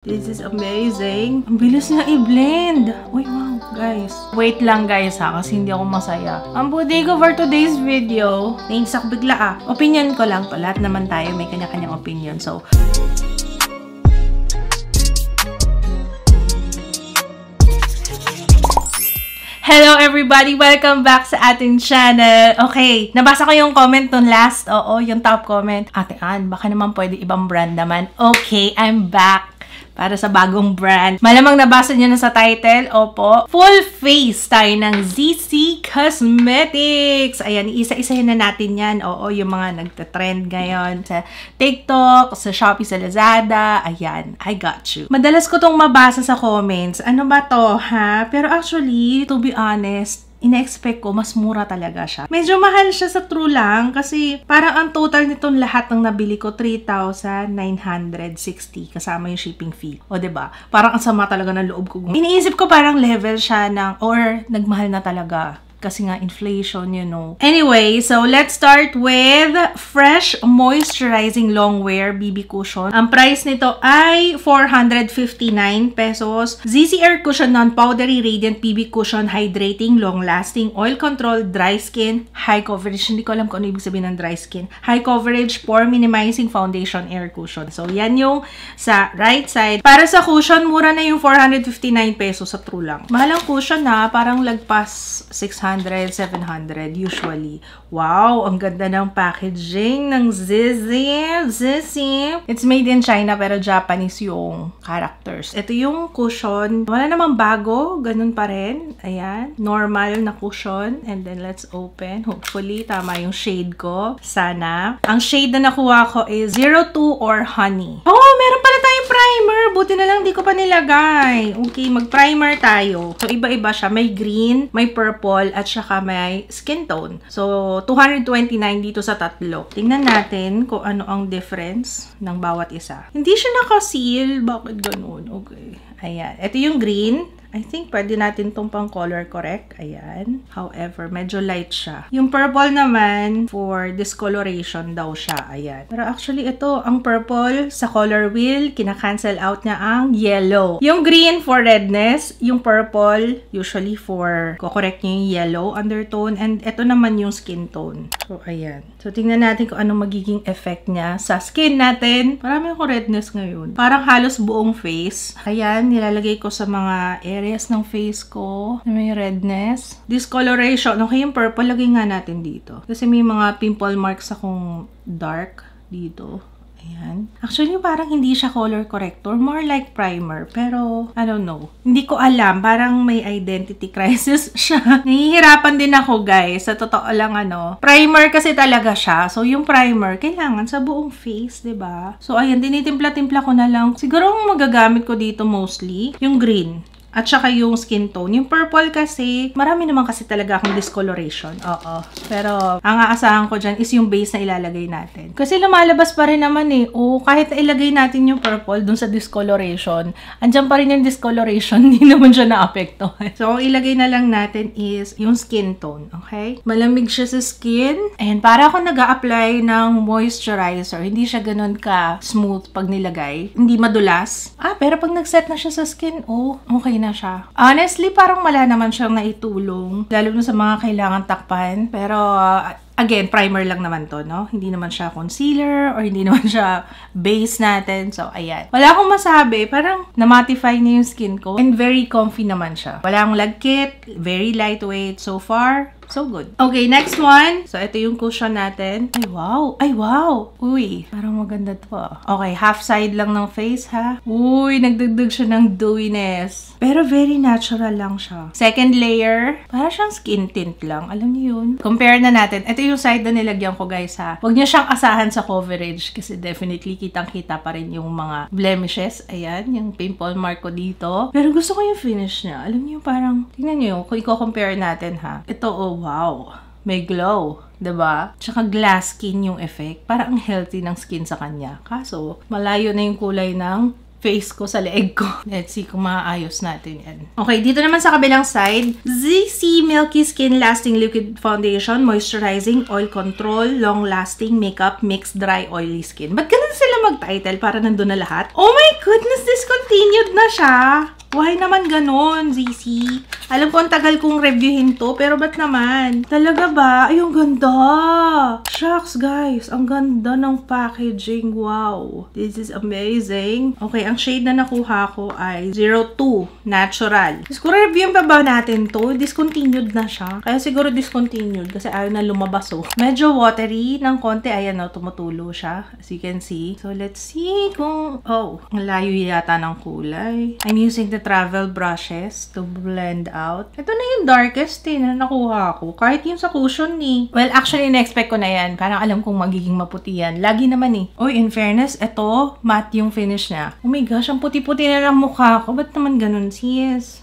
This is amazing. Ang bilis na i-blend. Uy, wow, guys. Wait lang, guys, ha, kasi hindi ako masaya. Ang budey ko for today's video, naisak bigla, ah. Opinion ko lang to. Lahat naman tayo may kanya-kanyang opinion. So, hello everybody! Welcome back sa ating channel. Okay, nabasa ko yung comment nun last. Oo, yung top comment. Ate Ann, baka naman pwede ibang brand naman. Okay, I'm back para sa bagong brand. Malamang nabasa niyo na sa title. Opo. Full face tayo ng ZC Cosmetics. Ayan, isa-isahin na natin yan. Oo, yung mga nagtatrend ngayon sa TikTok, sa Shopee, sa Lazada. Ayan, I got you. Madalas ko tong mabasa sa comments. Ano ba to, ha? Pero actually, to be honest, ina-expect ko, mas mura talaga siya. Medyo mahal siya sa true lang kasi parang ang total nitong lahat ng nabili ko, 3,960 kasama yung shipping fee. O, diba? Parang ang sama talaga ng loob ko. Iniisip ko parang level siya ng, or nagmahal na talaga. Kasi nga, inflation, you know. Anyway, so let's start with Fresh Moisturizing Longwear BB Cushion. Ang price nito ay 459 pesos. ZC Air Cushion Non-Powdery Radiant BB Cushion Hydrating, Long-Lasting, Oil Control, Dry Skin, High Coverage. Hindi ko alam kung ano ibig sabihin ng dry skin. High Coverage, Pore Minimizing Foundation Air Cushion. So, yan yung sa right side. Para sa cushion, mura na yung 459 pesos sa true lang. Mahal ang cushion na, parang lagpas 600, 700 usually. Wow, ang ganda ng packaging ng Zizzy. It's made in China pero Japanese yung characters. Ito yung cushion. Wala namang bago, ganun pa rin. Ayan, normal na cushion. And then let's open. Hopefully, tama yung shade ko. Sana. Ang shade na nakuha ko is 02 or Honey. Oh, meron pala tayong primer. Buti na lang di ko pa nilagay. Okay, mag-primer tayo. So, iba-iba siya. May green, may purple, at saka may skin tone. So, 229 dito sa tatlo. Tingnan natin kung ano ang difference ng bawat isa. Hindi siya naka-seal. Bakit ganun? Okay. Ayan. Ito yung green. I think pwede natin itong pang color correct. Ayan. However, medyo light siya. Yung purple naman, for discoloration daw siya. Ayan. Pero actually, ito, ang purple sa color wheel, kinakancel out niya ang yellow. Yung green for redness, yung purple, usually for correct niya yung yellow undertone, and ito naman yung skin tone. So, ayan. So, tingnan natin kung anong magiging effect niya sa skin natin. Marami akong redness ngayon. Parang halos buong face. Ayan, nilalagay ko sa mga areas ng face ko na may redness. Discoloration. Okay, yung purple, lagay nga natin dito. Kasi may mga pimple marks akong dark dito. Ayan. Actually, parang hindi siya color corrector. More like primer. Pero, I don't know. Hindi ko alam. Parang may identity crisis siya. Nahihirapan din ako, guys. Sa totoo lang, primer kasi talaga siya. So, yung primer, kailangan sa buong face, diba? So, ayan. Tinitimpla-timpla ko na lang. Siguro, ang magagamit ko dito mostly, yung green. At saka yung skin tone. Yung purple kasi, marami naman kasi talaga akong discoloration. Oo. Pero, ang aasahan ko dyan is yung base na ilalagay natin. Kasi lumalabas pa rin naman eh. O, kahit na ilagay natin yung purple dun sa discoloration, andyan pa rin yung discoloration, hindi naman siya na-apektuhan. So, ang ilagay na lang natin is yung skin tone. Okay? Malamig siya sa skin. And para ako nag-a-apply ng moisturizer, hindi siya ganun ka-smooth pag nilagay. Hindi madulas. Pero pag nag-set na siya sa skin, okay na siya. Honestly, parang wala naman siyang naitulong. Lalo na sa mga kailangan takpan. Pero, again, primer lang naman to, no? Hindi naman siya concealer or hindi naman siya base natin. So, ayan. Wala akong masabi. Parang na-mattify niya yung skin ko. And very comfy naman siya. Walang lagkit. Very lightweight. So far, so good. Okay, next one. So, ito yung cushion natin. Ay, wow! Ay, wow! Uy, parang maganda to. Okay, half side lang ng face, ha? Uy, nagdagdag siya ng dewiness. Pero very natural lang siya. Second layer, para siyang skin tint lang. Alam niyo yun? Compare na natin. Ito yung side na nilagyan ko, guys, ha? Huwag niyo siyang asahan sa coverage kasi definitely kitang-kita pa rin yung mga blemishes. Ayan, yung pimple mark ko dito. Pero gusto ko yung finish niya. Alam niyo, parang, tingnan niyo, kung i-compare natin, ha? Ito, wow, may glow. 'Di ba? Tsaka glass skin yung effect. Parang ang healthy ng skin sa kanya. Kaso, malayo na yung kulay ng face ko, sa leeg ko. Let's see kung maayos natin yan. Okay, dito naman sa kabilang side, ZC Milky Skin Lasting Liquid Foundation, Moisturizing, Oil Control, Long Lasting Makeup, Mixed Dry Oily Skin. Ba't ganun sila mag-title? Para nandun na lahat? Oh my goodness, discontinued na siya! Why naman ganon, ZC? Alam ko ang tagal kong reviewin to, pero ba't naman? Talaga ba? Ay, ang ganda! Shucks, guys. Ang ganda ng packaging. Wow. This is amazing. Okay, ang shade na nakuha ko ay 02 Natural. Siguro review pa ba natin to? Discontinued na siya. Kaya siguro discontinued kasi ayaw na lumabas, oh. Medyo watery ng konti. Ayan, oh, tumutulo siya. As you can see. So, let's see kung... Oh, ang layo yata ng kulay. I'm using the travel brushes to blend out. Ito na yung darkest na nakuha ko. Kahit yung sa cushion ni. Well, actually, na-expect ko na yan. Parang alam kong magiging maputi yan. Lagi naman eh. Oy, in fairness, ito, matte yung finish niya. Oh my gosh, ang puti-puti na ng mukha ko. Ba't naman ganun? Sis.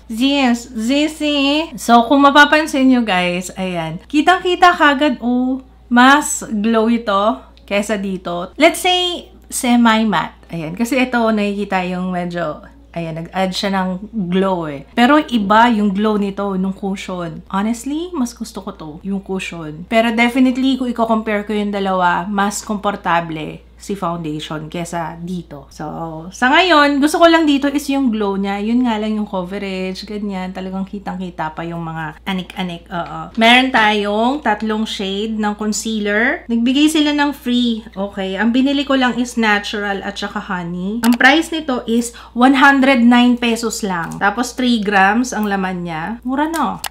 So, kung mapapansin nyo guys, ayan. Kitang-kita kagad, oh, mas glow ito kesa dito. Let's say, semi-matte. Ayan. Kasi ito, nakikita yung medyo... Ayan, nag-add siya ng glow eh. Pero iba yung glow nito, nung cushion. Honestly, mas gusto ko to, yung cushion. Pero definitely, kung i-compare ko yung dalawa, mas komportable si foundation kesa dito. So, sa ngayon, gusto ko lang dito is yung glow niya. Yun nga lang yung coverage, ganyan. Talagang kitang-kita pa yung mga anik-anik. Meron tayong 3 shade ng concealer. Nagbigay sila ng free. Okay, ang binili ko lang is natural at saka honey. Ang price nito is 109 pesos lang. Tapos 3 grams ang laman niya. Mura no?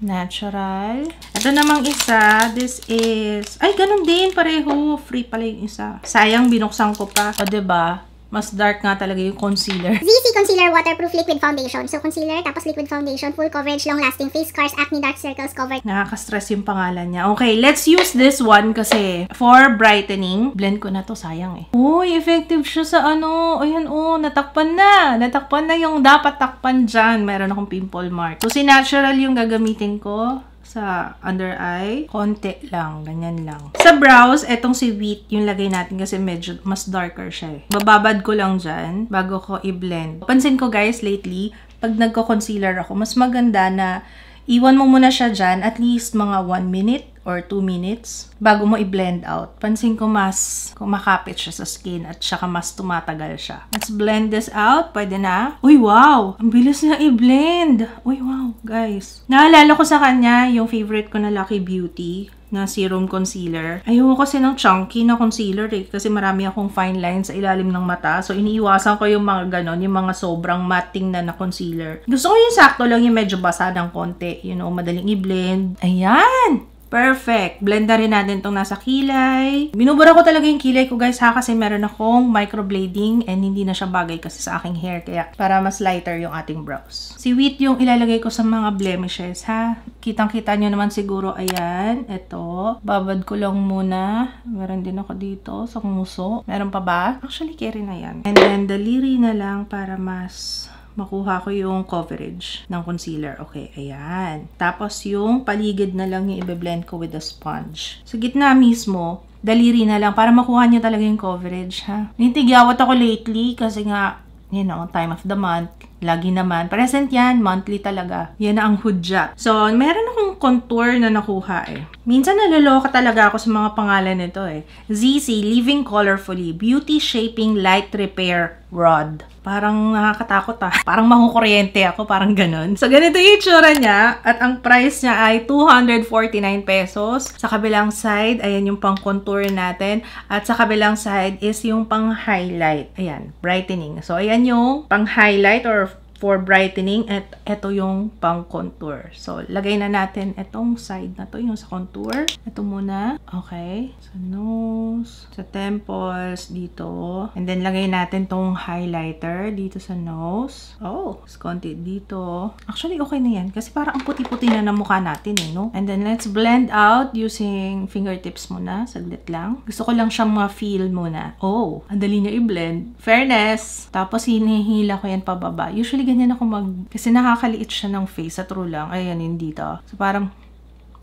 Natural. Ito namang isa, this is... Ay, ganun din, pareho. Free pala yung isa. Sayang, binuksan ko pa. O, diba? Mas dark nga talaga yung concealer. ZC Concealer Waterproof Liquid Foundation. So, concealer, tapos liquid foundation, full coverage, long-lasting, face scars, acne, dark circles, covered. Nakaka-stress yung pangalan niya. Okay, let's use this one kasi for brightening. Blend ko na to, sayang eh. Uy, effective siya sa ano. Ayan, oh, natakpan na. Natakpan na yung dapat takpan dyan. Meron akong pimple mark. So, si natural yung gagamitin ko sa under eye. Konti lang. Ganyan lang. Sa brows, etong si Wheat yung lagay natin kasi medyo mas darker siya eh. Bababad ko lang dyan bago ko i-blend. Pansin ko guys, lately, pag nagko-concealer ako, mas maganda na iwan mo muna siya dyan at least mga 1 minute or 2 minutes bago mo i-blend out. Pansin ko mas kumakapit siya sa skin at saka mas tumatagal siya. Let's blend this out. Pwede na. Uy, wow! Ang bilis niya i-blend. Uy, wow, guys. Naalala ko sa kanya yung favorite ko na Lucky Beauty na serum concealer. Ayoko kasi ng chunky na concealer eh. Kasi marami akong fine lines sa ilalim ng mata. So, iniiwasan ko yung mga ganon, yung mga sobrang matting na concealer. Gusto ko yung sakto lang, yung medyo basa ng konti. You know, madaling i-blend. Ayan! Perfect. Blend na rin natin itong nasa kilay. Binubura ko talaga yung kilay ko guys ha kasi meron akong microblading and hindi na siya bagay kasi sa aking hair kaya para mas lighter yung ating brows. Si Wheat yung ilalagay ko sa mga blemishes ha. Kitang-kita nyo naman siguro. Ayan. Ito. Babad ko lang muna. Meron din ako dito sa nguso. Meron pa ba? Actually, carry na yan. And then, daliri na lang para mas makuha ko yung coverage ng concealer. Okay, ayan. Tapos yung paligid na lang yung i-blend ko with the sponge. Sa gitna mismo, daliri na lang para makuha niya talaga yung coverage, ha? Nitigyawat ako lately kasi nga, you know, time of the month. Lagi naman. Present yan. Monthly talaga. Yan ang hudyat. So, meron akong contour na nakuha eh. Minsan naloloka talaga ako sa mga pangalan nito eh. ZC Living Colorfully Beauty Shaping Light Repair Rod. Parang nakakatakot ah. Parang makukuryente ako. Parang ganun. So, ganito yung itsura niya. At ang price niya ay 249 pesos. Sa kabilang side, ayan yung pang contour natin. At sa kabilang side is yung pang highlight. Ayan, brightening. So, ayan yung pang highlight or for brightening at ito yung pang contour. So, lagay na natin itong side na to, yung sa contour. Ito muna. Okay. Sa nose, sa temples, dito. And then, lagay natin tong highlighter dito sa nose. Oh, konti dito. Actually, okay na yan. Kasi parang ang puti-puti na ng mukha natin eh, no? And then, let's blend out using fingertips muna. Saglit lang. Gusto ko lang siyang ma-feel muna. Oh, ang dali niya i-blend. Fairness. Tapos, hinihila ko yan pababa. Usually, ganyan ako kasi nakakaliit siya ng face sa true lang. Ayan, yun dito. So, parang,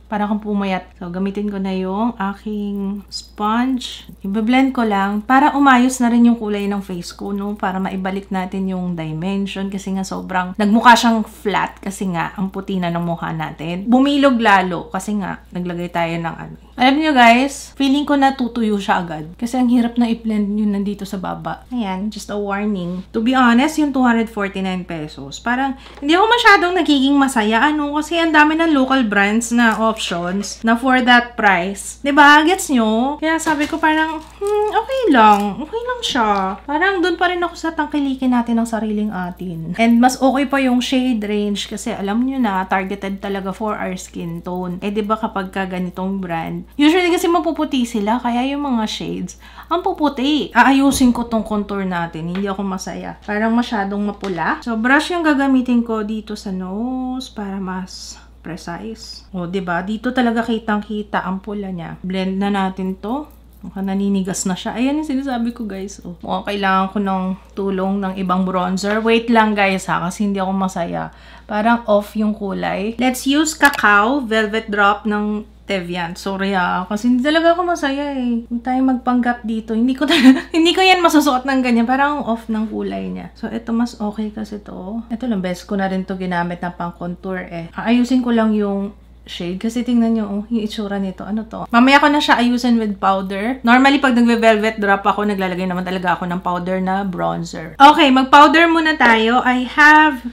Para akong pumayat. So, gamitin ko na yung aking sponge. I-blend ko lang para umayos na rin yung kulay ng face ko, no? Para maibalik natin yung dimension kasi nga sobrang nagmukha siyang flat kasi nga ang puti na ng mukha natin. Bumilog lalo kasi nga naglagay tayo ng ano. Alam niyo guys, feeling ko natutuyo siya agad. Kasi ang hirap na i-blend yun nandito sa baba. Ayan, just a warning. To be honest, yung 249 pesos, parang hindi ako masyadong nagiging masaya. Ano? Kasi ang dami ng local brands na options na for that price. Diba? Gets nyo? Kaya sabi ko parang, okay lang. Okay lang siya. Parang dun pa rin ako sa tangkilikin natin ng sariling atin. And mas okay pa yung shade range kasi alam nyo na, targeted talaga for our skin tone. Eh diba kapag ka ganitong brand, usually kasi mapuputi sila, kaya yung mga shades, ang puputi. Aayusin ko tong contour natin, hindi ako masaya. Parang masyadong mapula. So, brush yung gagamitin ko dito sa nose para mas precise. O, diba? Dito talaga kitang-kita ang pula niya. Blend na natin to. Mukhang naninigas na siya. Ayan yung sinasabi ko, guys. Oh, mukhang kailangan ko ng tulong ng ibang bronzer. Wait lang, guys, ha? Kasi hindi ako masaya. Parang off yung kulay. Let's use Cacao Velvet Drop ng Tevian. Sorry kasi hindi talaga ako masaya eh. Kung tayo magpanggap dito, hindi ko yan masusuot ng ganyan. Parang off ng kulay niya. So, ito mas okay kasi to. Ito lang, best ko na rin to ginamit na pang contour eh. Ayusin ko lang yung shade. Kasi tingnan nyo, yung itsura nito. Ano to? Mamaya ko na siya ayusin with powder. Normally, pag nagve-velvet drop ako, naglalagay naman talaga ako ng powder na bronzer. Okay, mag-powder muna tayo. I have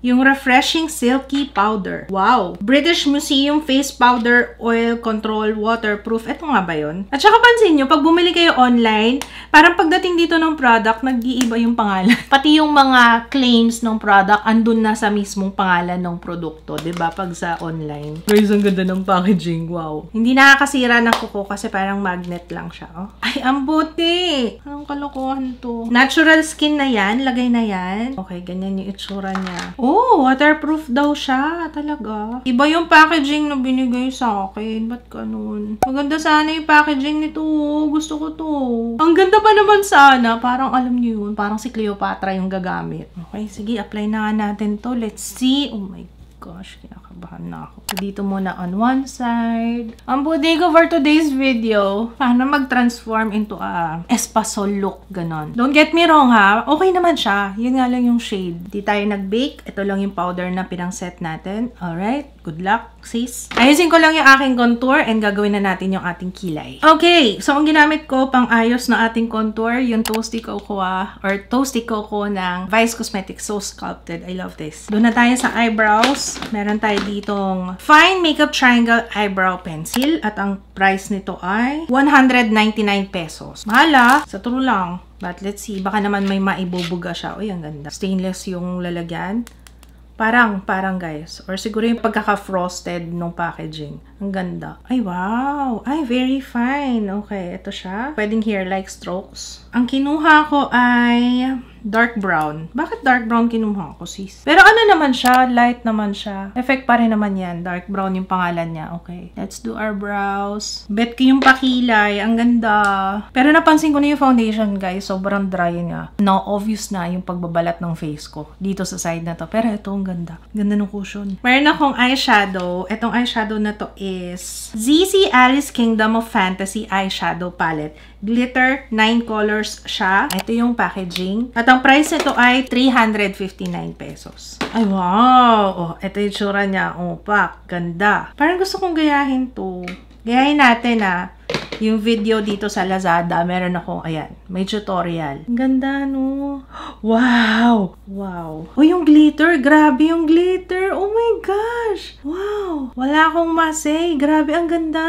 yung Refreshing Silky Powder. Wow! British Museum Face Powder Oil Control Waterproof. Ito nga ba yun? At saka pansin nyo, pag bumili kayo online, parang pagdating dito ng product, nag-iiba yung pangalan. Pati yung mga claims ng product, andun na sa mismong pangalan ng produkto. Diba? Pag sa online. Guys, ang ganda ng packaging. Wow! Hindi nakakasira ng kuko kasi parang magnet lang siya. Oh. Ay, ang buti! Anong kalokohan to? Natural skin na yan. Lagay na yan. Okay, ganyan yung itsura niya. Oh, waterproof daw siya. Talaga. Iba yung packaging na binigay sa akin. Ba't ganun? Maganda sana yung packaging nito. Gusto ko to. Ang ganda pa naman sana. Parang alam niyo yun. Parang si Cleopatra yung gagamit. Okay, sige. Apply na nga natin to. Let's see. Oh my gosh. Kinakabahan na ako. Dito muna on one side. Ang buti ko for today's video. Paano mag-transform into a espasol look. Ganon. Don't get me wrong ha. Okay naman siya. Yun nga lang yung shade. Di tayo nag-bake. Ito lang yung powder na pinang-set natin. Alright. Good luck, sis. Ayusin ko lang yung aking contour and gagawin na natin yung ating kilay. Okay. So, ang ginamit ko pang ayos na ating contour, yung Toasty Cocoa or Toasty Coco ng Vice Cosmetics. So sculpted. I love this. Doon na tayo sa eyebrows. Meron tayo ditong Fine Makeup Triangle Eyebrow Pencil at ang price nito ay 199 pesos. Mahala. Sa true lang. But let's see. Baka naman may maibubuga siya. Uy, ang ganda. Stainless yung lalagyan. Parang guys. Or siguro yung pagkaka-frosted nung packaging. Ang ganda. Ay, wow! Ay, very fine. Okay, ito siya. Pwedeng hair-like strokes. Ang kinuha ko ay dark brown. Bakit dark brown kinuha ko, sis? Pero ano naman siya? Light naman siya. Effect pa rin naman yan. Dark brown yung pangalan niya. Okay. Let's do our brows. Bet ko yung pakilay. Ang ganda. Pero napansin ko na yung foundation, guys. Sobrang dry niya. No, obvious na yung pagbabalat ng face ko. Dito sa side na to. Pero ito, ang ganda. Ganda ng cushion. Meron akong eyeshadow. Itong eyeshadow na to is ZZ Alice Kingdom of Fantasy Eyeshadow Palette. Glitter, 9 colors siya. Ito yung packaging. At ang price nito ay 359 pesos. Ay, wow! Oh, ito yung tsura niya. Oh, pak. Ganda. Parang gusto kong gayahin to. Gayahin natin yung video dito sa Lazada. Meron ako, ayan, may tutorial. Ang ganda, no? Wow! Wow. Oh, yung glitter. Grabe yung glitter. Oh my gosh! Wow! Wala akong masay. Grabe, ang ganda.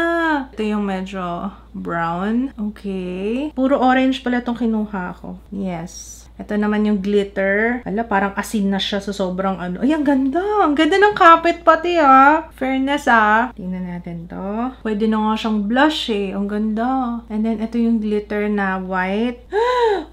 Ito yung medyo brown. Okay. Puro orange pala itong kinuha ko. Yes. Ito naman yung glitter. Ala, parang asin na siya sa sobrang ano. Ay, ang ganda. Ang ganda ng kapit pati Fairness Tingnan natin to. Pwede na nga siyang blush eh. Ang ganda. And then, ito yung glitter na white.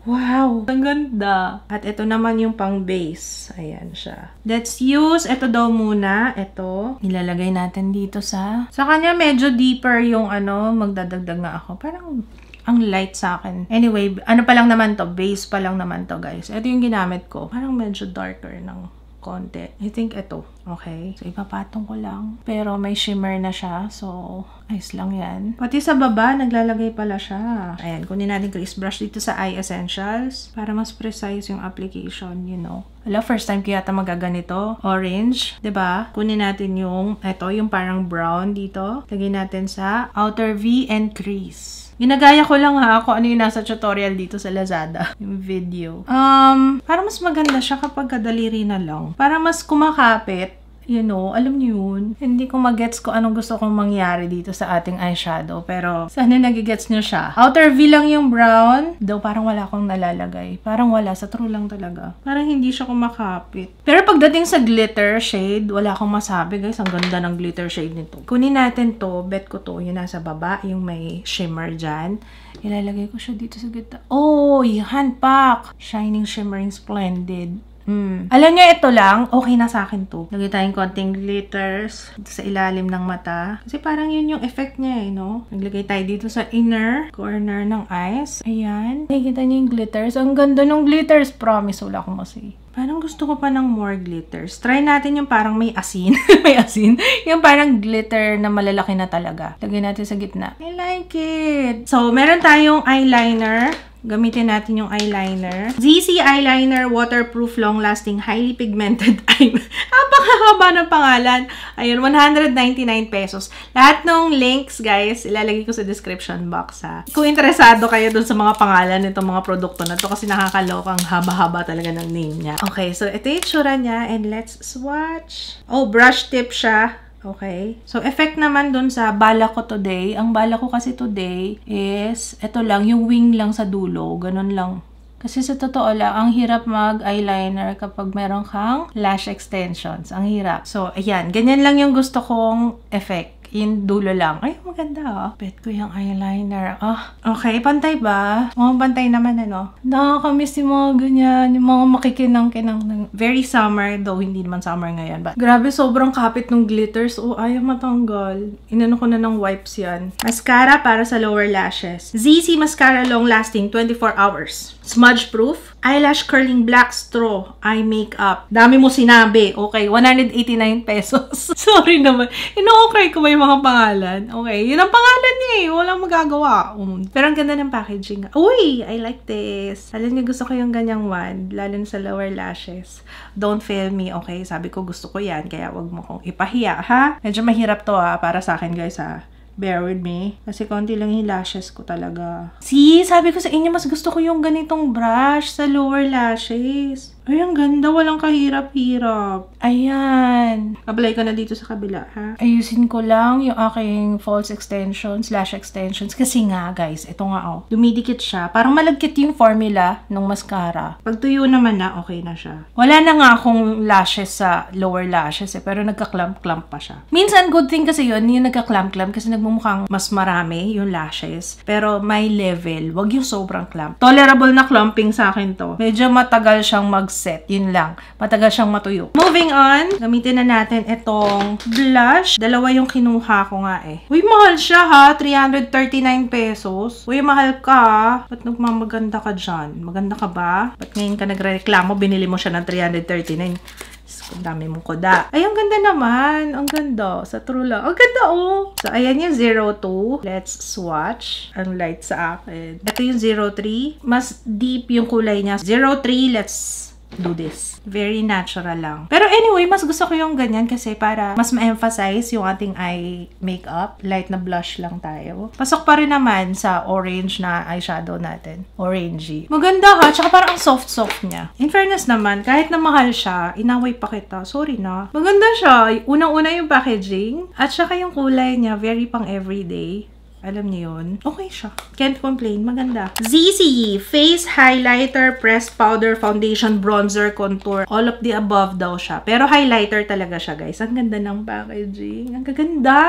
Wow! Ang ganda. At ito naman yung pang base. Ayan siya. Let's use, ito daw muna. Ito. Ilalagay natin dito sa kanya medyo deeper yung ano. Magdadagdag na ako. Parang ang light sa akin. Anyway, ano pa lang naman to? Base pa lang naman to, guys. Ito yung ginamit ko. Parang medyo darker ng konti. I think ito. Okay. So, ipapatong ko lang. Pero may shimmer na siya. So, ayos lang yan. Pati sa baba, naglalagay pala siya. Ayan, kunin natin crease brush dito sa Eye Essentials para mas precise yung application, you know. Wala, first time ko yata magaganito. Orange, 'di ba? Kunin natin yung, ito, yung parang brown dito. Lagay natin sa outer V and crease. Ginagaya ko lang ha kung ano yung nasa tutorial dito sa Lazada. Yung video. Para mas maganda siya kapag kadaliri na lang. Para mas kumakapit. You know, alam niyo yun. Hindi ko magets ko anong gusto kong mangyari dito sa ating eyeshadow. Pero, sana nagigets nyo siya. Outer V lang yung brown. Though, parang wala akong nalalagay. Parang wala. Sa true lang talaga. Parang hindi siya kumakapit. Pero pagdating sa glitter shade, wala akong masabi, guys. Ang ganda ng glitter shade nito. Kunin natin to. Bet ko to. Yung nasa baba. Yung may shimmer dyan. Ilalagay ko siya dito sa gitna. Oh, yan, pak! Shining, shimmering, splendid. Alam niyo, ito lang, okay na sa akin to. Lagay tayong konting glitters dito sa ilalim ng mata. Kasi parang yun yung effect niya, no? Naglagay tayo dito sa inner corner ng eyes. Ayan. Nakikita niyo yung glitters. Ang ganda ng glitters. Promise, wala akong masay. Parang gusto ko pa ng more glitters. Try natin yung parang may asin. May asin. Yung parang glitter na malalaki na talaga. Lagay natin sa gitna. I like it. So, meron tayong eyeliner. Gamitin natin yung eyeliner. ZC Eyeliner, waterproof, long-lasting, highly pigmented eye. Napakahaba ng pangalan. Ayun, 199 pesos. Lahat ng links, guys, ilalagay ko sa description box, ha. Kung interesado kayo dun sa mga pangalan nitong mga produkto na to kasi nakakalokang haba-haba talaga ng name niya. Okay, so ito yung tsura niya and let's swatch. Oh, brush tip siya. Okay. So, effect naman dun sa bala ko today. Ang bala ko kasi today is, ito lang, yung wing lang sa dulo. Ganun lang. Kasi sa totoo lang, ang hirap mag-eyeliner kapag meron kang lash extensions. Ang hirap. So, ayan. Ganyan lang yung gusto kong effect. Yung dulo lang. Ay, maganda ah. Bet ko yung eyeliner. Ah, okay. Pantay ba? Mga pantay naman ano. Nakakamiss yung mga ganyan. Yung mga makikinang-kinang. Very summer, though hindi naman summer ngayon. But, grabe, sobrang kapit ng glitters. Oh, ayaw matanggal. Inano ko na ng wipes yan. Mascara para sa lower lashes. ZC Mascara Long Lasting 24 Hours. Smudge Proof. Eyelash Curling Black Straw Eye Makeup. Dami mo sinabi. Okay, 189 pesos. Sorry naman. Ino-okay ko ba yung mga pangalan? Okay, yun ang pangalan niya eh. Walang magagawa. Pero ang ganda ng packaging. Uy, I like this. Alam niyo, gusto ko yung ganyang one. Lalo na sa lower lashes. Don't fail me, okay? Sabi ko gusto ko yan. Kaya wag mo kong ipahiya, ha? Medyo mahirap to ha, para sa akin guys ha. Bear with me. Kasi konti lang yung lashes ko talaga. See, sabi ko sa inyo, mas gusto ko yung ganitong brush sa lower lashes. Ay, ang ganda. Walang kahirap-hirap. Ayan. Apply ko na dito sa kabila, ha? Ayusin ko lang yung aking false extensions, lash extensions. Kasi nga, guys, ito nga, oh. Dumidikit siya. Parang malagkit yung formula ng mascara. Pag tuyo naman na, okay na siya. Wala na nga akong lashes sa lower lashes, eh. Pero nagka-clump-clump pa siya. Minsan, good thing kasi yun, yung nagka-clump-clump kasi nagmumukhang mas marami yung lashes. Pero may level. Wag yung sobrang clump. Tolerable na clumping sa akin to. Medyo matagal siyang set. Yun lang. Matagal siyang matuyo. Moving on, gamitin na natin itong blush. Dalawa yung kinuha ko nga eh. Uy, mahal siya ha. 339 pesos. Uy, mahal ka. Ba't nagmamaganda ka dyan? Maganda ka ba? Ba't ngayon ka nagreklamo? Binili mo siya ng 339. Ang dami mong koda. Ay, ang ganda naman. Ang ganda. Sa true lang. Ang ganda, oh. So, ayan yung 02. Let's swatch. Ang light sa akin. Ito yung 03. Mas deep yung kulay niya. 03, let's do this. Very natural lang. Pero anyway, mas gusto ko yung ganyan kasi para mas ma-emphasize yung ating eye makeup. Light na blush lang tayo. Pasok pa rin naman sa orange na eyeshadow natin. Orangey. Maganda ha. Tsaka parang ang soft-soft niya. In fairness naman, kahit na mahal siya, inaway pa kita. Sorry na. Maganda siya. Unang-una yung packaging. At saka yung kulay niya, very pang everyday. Alam niyo yun? Okay siya. Can't complain. Maganda. ZC Face Highlighter, Pressed Powder, Foundation, Bronzer, Contour. All of the above daw siya. Pero highlighter talaga siya, guys. Ang ganda ng packaging. Ang gaganda.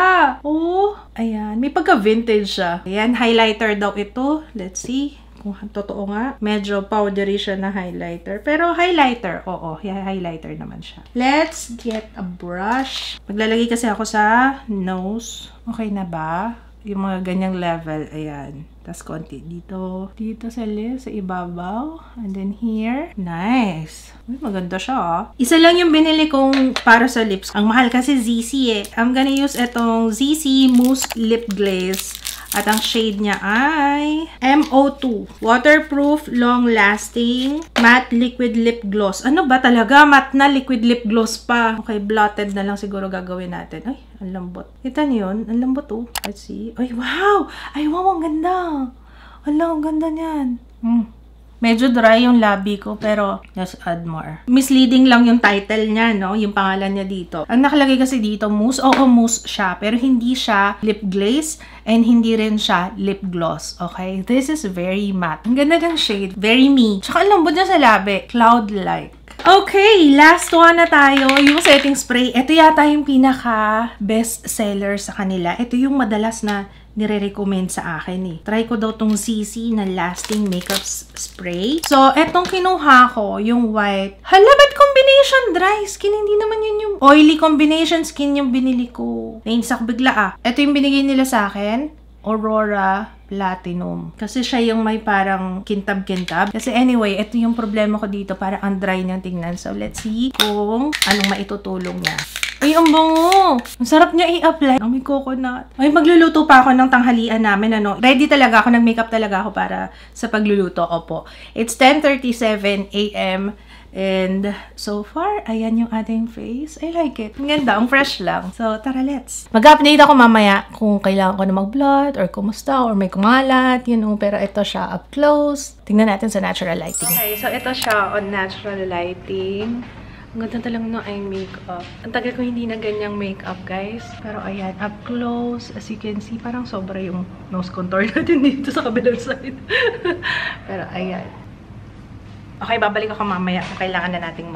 Oh, ayan. May pagka-vintage siya. Ayan, highlighter daw ito. Let's see. Kung totoo nga. Medyo powdery siya na highlighter. Pero highlighter. Oo, highlighter naman siya. Let's get a brush. Maglalagay kasi ako sa nose. Okay na ba? yung mga ganyang level. Ayan. Tapos konti dito. Dito sa lips, sa ibabaw. And then here. Nice. Uy, maganda siya ah. Isa lang yung binili kong para sa lips. Ang mahal kasi ZC eh. I'm gonna use itong ZC Mousse Lip Glaze. At ang shade niya ay MO2. Waterproof, long-lasting, matte liquid lip gloss. Ano ba talaga? Matte na liquid lip gloss pa. Okay, blotted na lang siguro gagawin natin. Ay, ang lambot. Kita niyo yun? Ang lambot oh. Let's see. Ay, wow! Ay, wow, ang ganda. Ala, ang ganda niyan. Medyo dry yung labi ko, pero let's add more. Misleading lang yung title niya, no? Yung pangalan niya dito. Ang nakalagay kasi dito, mousse. Oo, mousse siya. Pero hindi siya lip glaze and hindi rin siya lip gloss. Okay? This is very matte. Ang ganda ng shade. Very me. Tsaka ang lambot niya sa labi. Cloud-like. Okay, last one na tayo. Yung setting spray. Ito yata yung pinaka best seller sa kanila. Ito yung madalas na nire-recommend sa akin eh. Try ko daw tong ZC na lasting makeup spray. So, etong kinuha ko, yung white. Hala, ba't combination dry skin? Hindi naman yun yung oily combination skin yung binili ko. Nainsak bigla ah. Ito yung binigay nila sa akin. Aurora Platinum. Kasi siya yung may parang kintab-kintab. Kasi anyway, ito yung problema ko dito. Parang ang dry niyang tingnan. So, let's see kung anong maitutulong niya. Ay, ang bango! Ang sarap niya i-apply. Ang may coconut. Ay, magluluto pa ako ng tanghalian namin. Ano. Ready talaga ako. Nag-makeup talaga ako para sa pagluluto. Opo. It's 10:37 a.m. And so far, ayan yung ating face. I like it. Ang ganda. Ang fresh lang. So, tara, let's. Mag-update ako mamaya kung kailangan ko na mag-blot or kumusta or may kumalat. You know, pero ito siya up close. Tingnan natin sa natural lighting. Okay, so ito siya on natural lighting. Ang ganda talagang no eye makeup. Ang tagal ko hindi na ganyang makeup, guys. Pero ayan, up close. As you can see, parang sobra yung nose contour natin dito sa kabilang side. Pero ayan. Okay, babalik ako mamaya kung kailangan na nating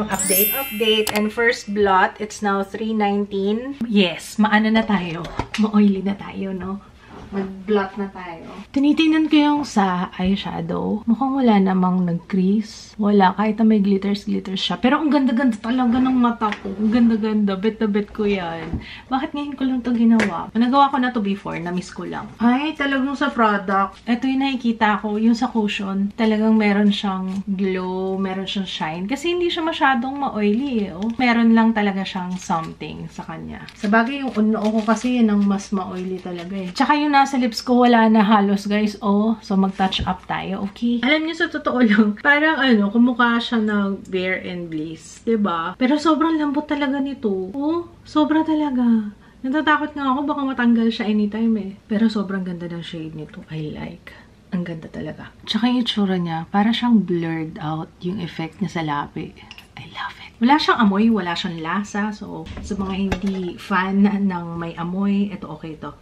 update. And first blot, it's now 3:19. Yes, maano na tayo. Ma-oily na tayo, no? Mag-blot na tayo. Tinitingnan ko yung sa eyeshadow. Mukhang wala namang nag-crease. Wala, kahit na may glitters siya. Pero ang ganda-ganda talaga ng mata ko. Ang ganda-ganda. Bet na bet ko yan. Bakit ngayon ko lang ito ginawa? Nagawa ko na to before. Na-miss ko lang. Ay, talagang sa product. Ito yung nakikita ko. Yung sa cushion. Talagang meron siyang glow. Meron siyang shine. Kasi hindi siya masyadong ma-oily eh. Oh. Meron lang talaga siyang something sa kanya. Sa bagay, yung uno ko kasi yun ang mas ma-oily talaga eh. Tsaka yung nasa lips ko wala na halos guys. Oh, so mag-touch up tayo. Okay? Alam niyo sa totoo lang, parang kumukha siya ng Bare and Bliss. Diba? Pero sobrang lambot talaga nito. Oh, sobra talaga. Natatakot nga ako baka matanggal siya anytime eh. Pero sobrang ganda ng shade nito. I like. Ang ganda talaga. Tsaka yung itsura niya, para siyang blurred out yung effect niya sa labi. I love it. Wala siyang amoy, wala siyang lasa. So, sa mga hindi fan ng may amoy, ito okay to.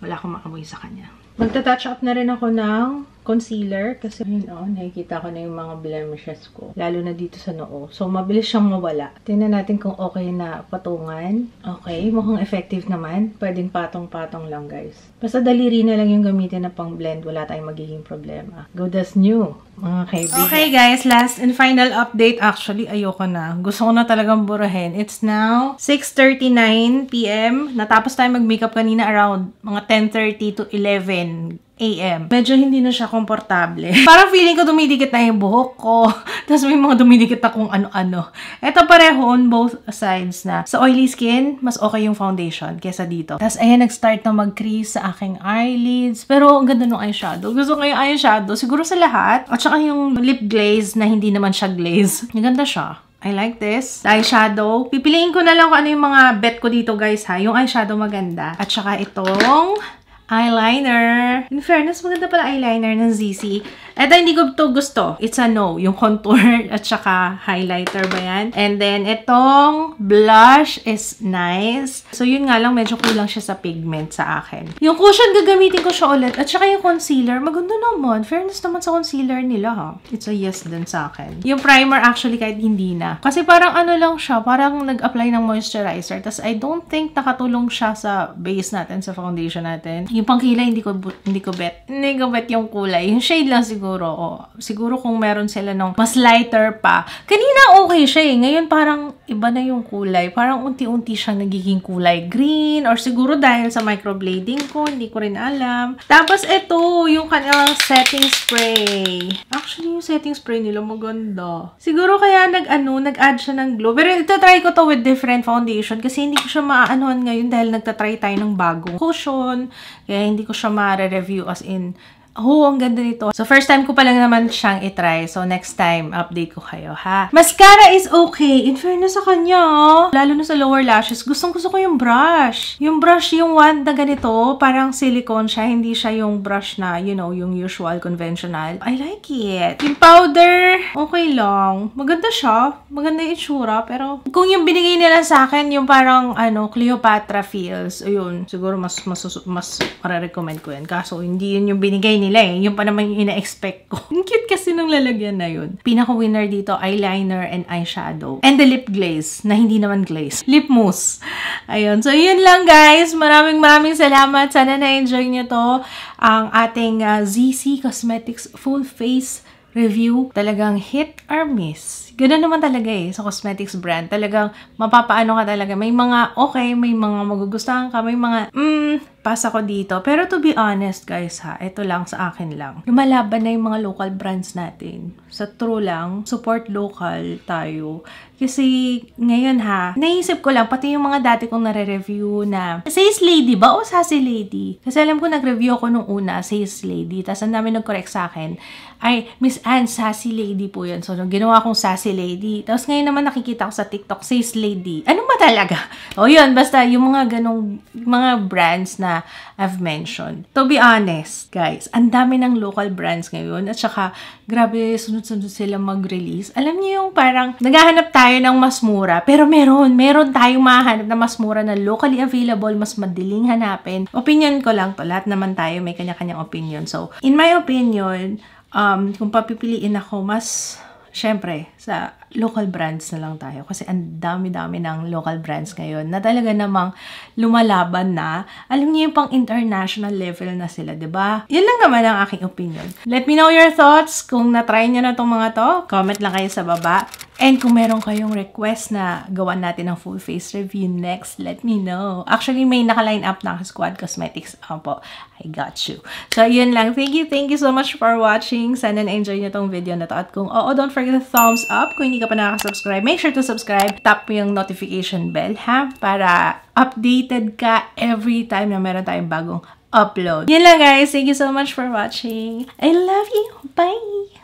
Wala akong maamoy sa kanya. Magta-touch up na rin ako ng concealer kasi yun nakikita ko na yung mga blemishes ko. Lalo na dito sa noo. So, mabilis siyang mawala. Tingnan natin kung okay na patungan. Okay, mukhang effective naman. Pwedeng patong-patong lang, guys. Basta daliri na lang yung gamitin na pang blend. Wala tayong magiging problema. Good as new, mga kaibigan. Okay, guys. Last and final update. Actually, ayoko na. Gusto ko na talagang burahin. It's now 6:39 p.m. Natapos tayo mag-makeup kanina around mga 10:30 to 11 a.m. Medyo hindi na siya komportable. Parang feeling ko dumidikit na yung buhok ko. Tapos may mga dumidikit akong ano-ano. Ito pareho on both sides na. Sa oily skin, mas okay yung foundation kesa dito. Tapos ayan, nag-start na mag-crease sa aking eyelids. Pero ang ganda ng eyeshadow. Gusto ko yung eyeshadow. Siguro sa lahat. At saka yung lip glaze na hindi naman siya glaze. Maganda siya. I like this. Eyeshadow. Pipiliin ko na lang kung ano yung mga bet ko dito, guys, ha. Yung eyeshadow maganda. At saka itong eyeliner. In fairness, maganda pala eyeliner ng ZC. Ito, hindi ko to gusto. It's a no. Yung contour at saka highlighter ba yan? And then, itong blush is nice. So, yun nga lang, medyo kulang siya sa pigment sa akin. Yung cushion, gagamitin ko siya ulit. At saka yung concealer, maganda naman. Fairness naman sa concealer nila, ha. It's a yes din sa akin. Yung primer, actually, kahit hindi na. Kasi parang ano lang siya, parang nag-apply ng moisturizer. Tapos, I don't think nakatulong siya sa base natin, sa foundation natin. Yung pangkilay, hindi ko bet yung kulay. Yung shade lang siguro. Siguro kung meron sila nung mas lighter pa. Kanina okay siya eh. Ngayon parang iba na yung kulay. Parang unti-unti siyang nagiging kulay green or siguro dahil sa microblading ko, hindi ko rin alam. Tapos ito, yung kanilang setting spray. Actually, yung setting spray nila maganda. Siguro kaya nag-add siya ng glow. Pero ito-try ko to with different foundation kasi hindi ko siya maaanuhan ngayon dahil nagtatry tayo ng bagong cushion. Kaya hindi ko siya ma-review as in, oh, ang ganda nito. So, first time ko pa lang naman siyang itry. So, next time, update ko kayo, ha? Mascara is okay. In fairness sa kanya, lalo na sa lower lashes, gustong-gusto ko yung brush. Yung brush, yung wand na ganito, parang silicone siya. Hindi siya yung brush na, you know, yung usual, conventional. I like it. Yung powder, okay lang. Maganda siya. Maganda yung itsura. Pero, kung yung binigay nila sa akin, yung parang, Cleopatra feels, ayun, siguro mas recommend ko yan. Kaso, hindi yun yung binigay nila eh. Yung pa naman yung ina-expect ko. Ang cute kasi nung lalagyan na yun. Pinaka-winner dito, eyeliner and eyeshadow. And the lip glaze, na hindi naman glaze. Lip mousse. Ayun. So, yun lang guys. Maraming salamat. Sana na-enjoy nyo to. Ang ating ZC Cosmetics full face review. Talagang hit or miss. Ganun naman talaga eh, sa cosmetics brand. Talagang mapapaano ka talaga. May mga okay, may mga magugustuhan ka, may mga, pass ako dito. Pero to be honest guys ha, ito lang sa akin lang. Lumalaban na yung mga local brands natin. Sa true lang, support local tayo. Kasi ngayon ha, naisip ko lang, pati yung mga dati kong nare-review na Says Lady ba o Sassy Lady? Kasi alam ko nag-review ako nung una, Says Lady. Tapos ang dami nag-correct sa akin, ay Miss Anne, Sassy Lady po yun. So ginawa kong Sassy Lady. Tapos ngayon naman nakikita ko sa TikTok, Says Lady. Ano ba talaga? O yun, basta yung mga ganong, mga brands na I've mentioned. To be honest, guys, ang dami ng local brands ngayon. At saka, grabe, sunod-sunod sila mag-release. Alam niyo yung parang, naghahanap tayo ng mas mura. Pero meron tayong mahanap na mas mura na locally available, mas madaling hanapin. Opinion ko lang to. Lahat naman tayo may kanya-kanyang opinion. So, in my opinion, kung papipiliin ako, mas, syempre, sa local brands na lang tayo. Kasi ang dami-dami ng local brands ngayon na talaga namang lumalaban na. Alam niyo yung pang international level na sila, diba? Yan lang naman ang aking opinion. Let me know your thoughts. Kung na-try niyo na itong mga to, comment lang kayo sa baba. And kung meron kayong request na gawan natin ng full face review next, let me know. Actually, may naka-line up na Squad Cosmetics. Po, I got you. So, yun lang. Thank you so much for watching. Sana na-enjoy niyo tong video na to. At kung don't forget the thumbs up. Kung hindi ka pa nakaka-subscribe, make sure to subscribe. Tap mo yung notification bell, ha? Para updated ka every time na meron tayong bagong upload. Yun lang, guys. Thank you so much for watching. I love you. Bye!